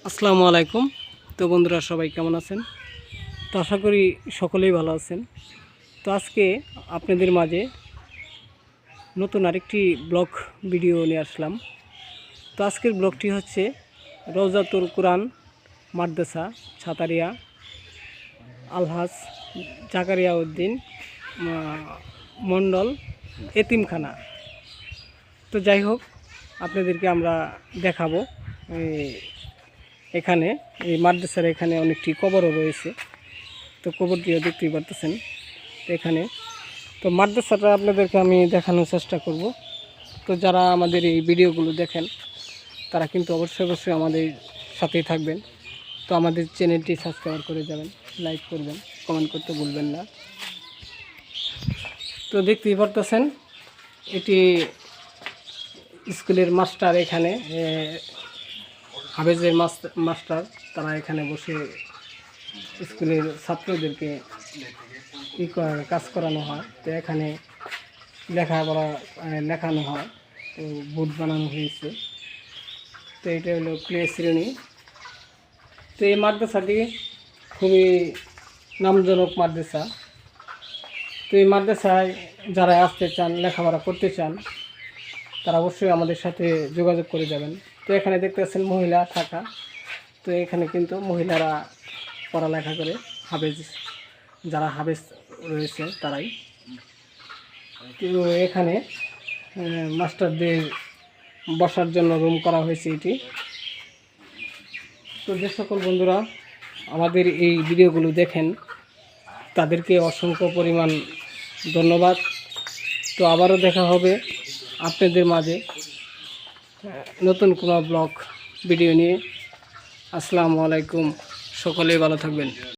আসসালামু আলাইকুম। তো বন্ধুরা সবাই কেমন আছেন? তো আশা করি সকলেই ভালো আছেন। তো আজকে আপনাদের মাঝে নতুন আরেকটি ব্লগ ভিডিও নিয়ে আসলাম। তো আজকের ব্লগটি হচ্ছে রওজাতুল কুরআন মাদ্রাসা ছাতারিয়া আলহাজ জাকারিয়া উদ্দিন মণ্ডল এতিমখানা। তো যাই হোক, আপনাদেরকে আমরা দেখাবো এখানে এই মাদ্রাসার এখানে অনেকটি কবরও রয়েছে। তো কবরটিও দেখতেই পারতেছেন এখানে। তো মাদ্রাসাটা আপনাদেরকে আমি দেখানোর চেষ্টা করব। তো যারা আমাদের এই ভিডিওগুলো দেখেন তারা কিন্তু অবশ্যই আমাদের সাথেই থাকবেন। তো আমাদের চ্যানেলটি সাবস্ক্রাইব করে যাবেন, লাইক করবেন, কমেন্ট করতে ভুলবেন না। তো দেখতেই পারতেছেন এটি স্কুলের মাস্টার, এখানে হাফেজের মাস্টার তারা এখানে বসে স্কুলের ছাত্রদেরকে কাজ করানো হয়। তো এখানে লেখানো হয়। তো বোর্ড বানানো হয়েছে। তো এটা হলো প্লে শ্রেণী। তো এই মাদ্রাসাটি খুবই নামজনক মাদ্রাসা। তো এই মাদ্রাসায় যারা আসতে চান, লেখাপড়া করতে চান, তারা অবশ্যই আমাদের সাথে যোগাযোগ করে যাবেন। তো এখানে দেখতে পাচ্ছেন মহিলা থাকা। তো এখানে কিন্তু মহিলারা পড়ালেখা করে, যারা হাফেজ রয়েছে তারাই। তো এখানে মাস্টারদের বসার জন্য রুম করা হয়েছে এটি। তো যে সকল বন্ধুরা আমাদের এই ভিডিওগুলো দেখেন তাদেরকে অসংখ্য পরিমাণ ধন্যবাদ। তো আবারও দেখা হবে আপনাদের মাঝে নতুন কোনো ব্লগ ভিডিও নিয়ে। আসসালামু আলাইকুম, সকলেই ভালো থাকবেন।